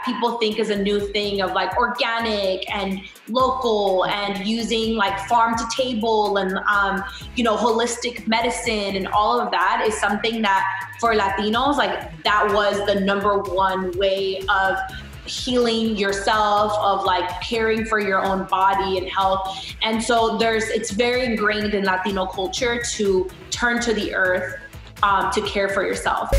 people think is a new thing of like organic and local and using like farm to table and, holistic medicine and all of that is something that for Latinos, like that was the #1 way of healing yourself, of like caring for your own body and health. And so it's very ingrained in Latino culture to turn to the earth to care for yourself.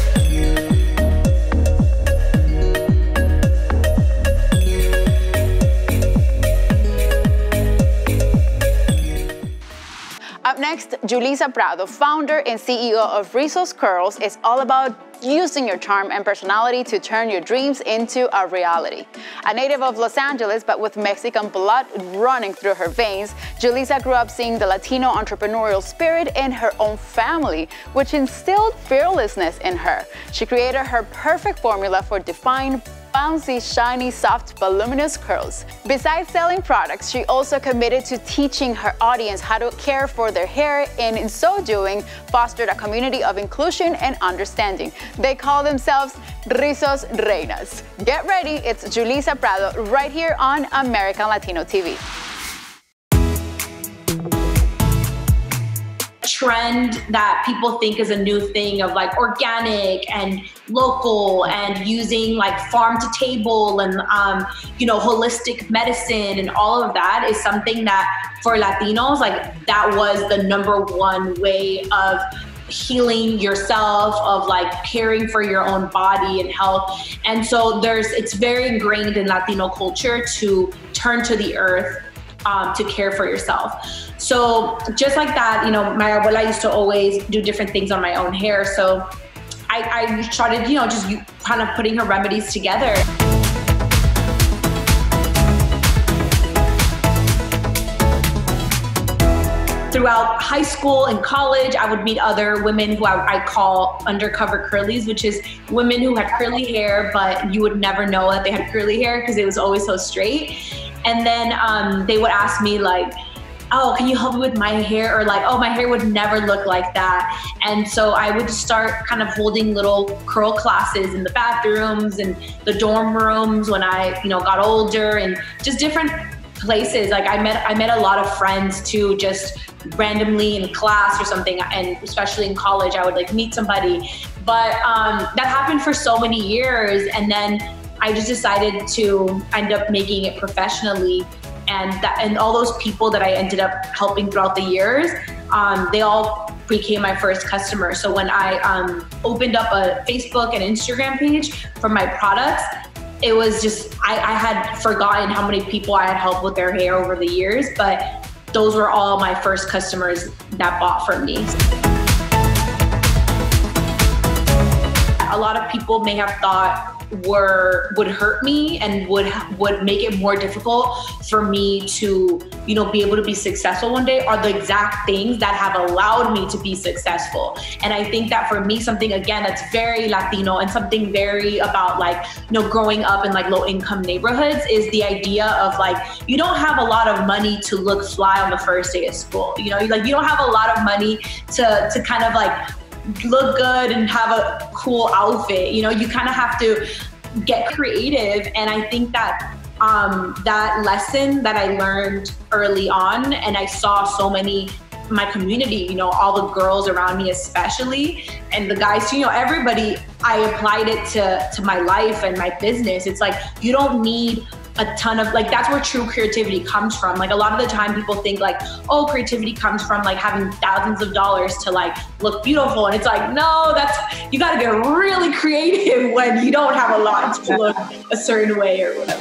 Up next, Julissa Prado, founder and CEO of Rizo's Curls, is all about using your charm and personality to turn your dreams into a reality. A native of Los Angeles, but with Mexican blood running through her veins, Julissa grew up seeing the Latino entrepreneurial spirit in her own family, which instilled fearlessness in her. She created her perfect formula for defined, bouncy, shiny, soft, voluminous curls. Besides selling products, she also committed to teaching her audience how to care for their hair, and in so doing, fostered a community of inclusion and understanding. They call themselves Rizo's Reinas. Get ready, it's Julissa Prado right here on American Latino TV. Trend that people think is a new thing of like organic and local and using like farm to table and holistic medicine and all of that is something that for Latinos, like that was the #1 way of healing yourself, of like caring for your own body and health. And so it's very ingrained in Latino culture to turn to the earth to care for yourself. So just like that, my abuela used to always do different things on my own hair. So I started, just kind of putting her remedies together. Throughout high school and college, I would meet other women who I call undercover curlies, which is women who had curly hair, but you would never know that they had curly hair because it was always so straight. And then they would ask me like, oh, can you help me with my hair? Or like, oh, my hair would never look like that. And so I would start kind of holding little curl classes in the bathrooms and the dorm rooms when I, got older, and just different places. Like I met a lot of friends too, just randomly in class or something. And especially in college, I would like meet somebody. But that happened for so many years. And then I just decided to end up making it professionally. And all those people that I ended up helping throughout the years, they all became my first customer. So when I opened up a Facebook and Instagram page for my products, it was just, I had forgotten how many people I had helped with their hair over the years, but those were all my first customers that bought from me. A lot of people may have thought would hurt me and would make it more difficult for me to, be able to be successful one day, are the exact things that have allowed me to be successful. And I think that for me, something again that's very Latino and something very about like, growing up in like low income neighborhoods is the idea of like, you don't have a lot of money to look fly on the first day of school. You don't have a lot of money to kind of like look good and have a cool outfit. You kind of have to get creative. And I think that that lesson that I learned early on, and I saw so many, my community, all the girls around me especially, and the guys, everybody, I applied it to my life and my business. It's like, you don't need a ton of, like, that's where true creativity comes from. Like a lot of the time people think like, oh, creativity comes from like having thousands of dollars to like look beautiful. And it's like, no, you gotta get really creative when you don't have a lot to look a certain way or whatever.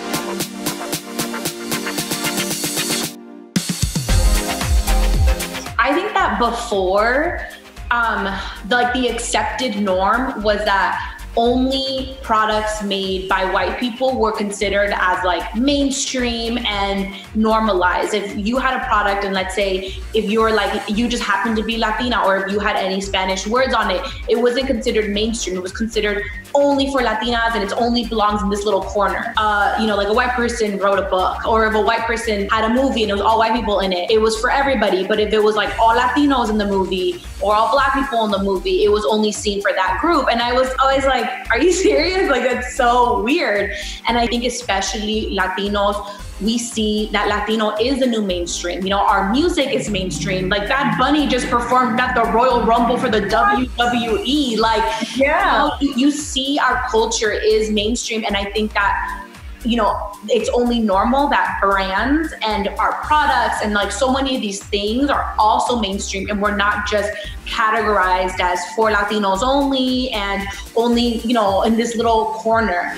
I think that before, the accepted norm was that only products made by white people were considered as like mainstream and normalized. If you had a product, and let's say if you were like, you just happened to be Latina, or if you had any Spanish words on it, it wasn't considered mainstream. It was considered only for Latinas, and it only belongs in this little corner. Like a white person wrote a book, or if a white person had a movie and it was all white people in it, it was for everybody. But if it was like all Latinos in the movie or all black people in the movie, it was only seen for that group. And I was always like, like, are you serious? Like, that's so weird. And I think especially Latinos, we see that Latino is the new mainstream. You know, our music is mainstream. Like Bad Bunny just performed at the Royal Rumble for the WWE. Like, yeah, you see our culture is mainstream. And I think that, you know, it's only normal that brands and our products and like so many of these things are also mainstream, and we're not just categorized as for Latinos only and only, you know, in this little corner.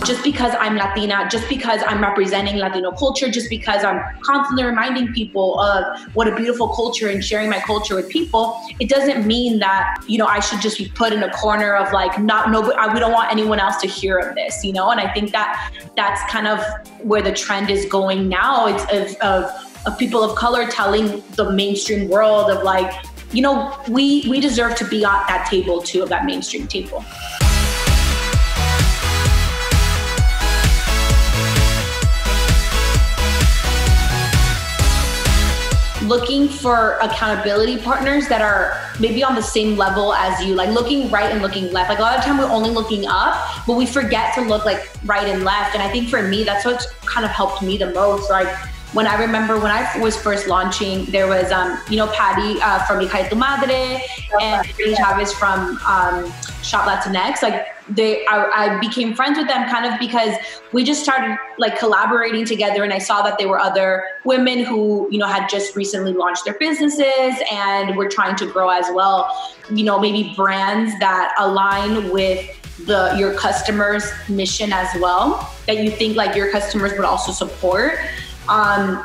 Just because I'm Latina, just because I'm representing Latino culture, just because I'm constantly reminding people of what a beautiful culture and sharing my culture with people, it doesn't mean that, you know, I should just be put in a corner of like, we don't want anyone else to hear of this, you know? And I think that that's kind of where the trend is going now. It's of people of color telling the mainstream world of like, you know, we deserve to be at that table too, of that mainstream table. Looking for accountability partners that are maybe on the same level as you, like looking right and looking left. Like a lot of time we're only looking up, but we forget to look like right and left. And I think for me, that's what's kind of helped me the most. Like when I remember when I was first launching, there was, you know, Patty from Hija de Tu Madre and Chavez from Shop Latinx. Like I became friends with them kind of because we just started like collaborating together, and I saw that there were other women who, you know, had just recently launched their businesses and were trying to grow as well. You know, maybe brands that align with your customers' mission as well, that you think like your customers would also support.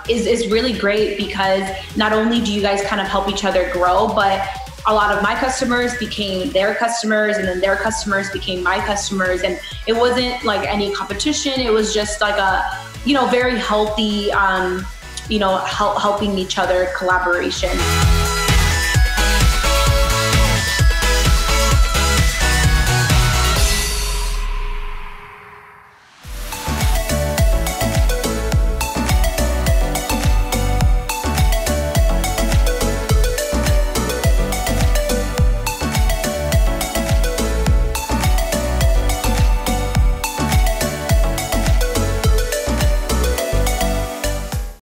Is really great, because not only do you guys kind of help each other grow, but a lot of my customers became their customers, and then their customers became my customers. And it wasn't like any competition. It was just like a, you know, very healthy, you know, helping each other collaboration.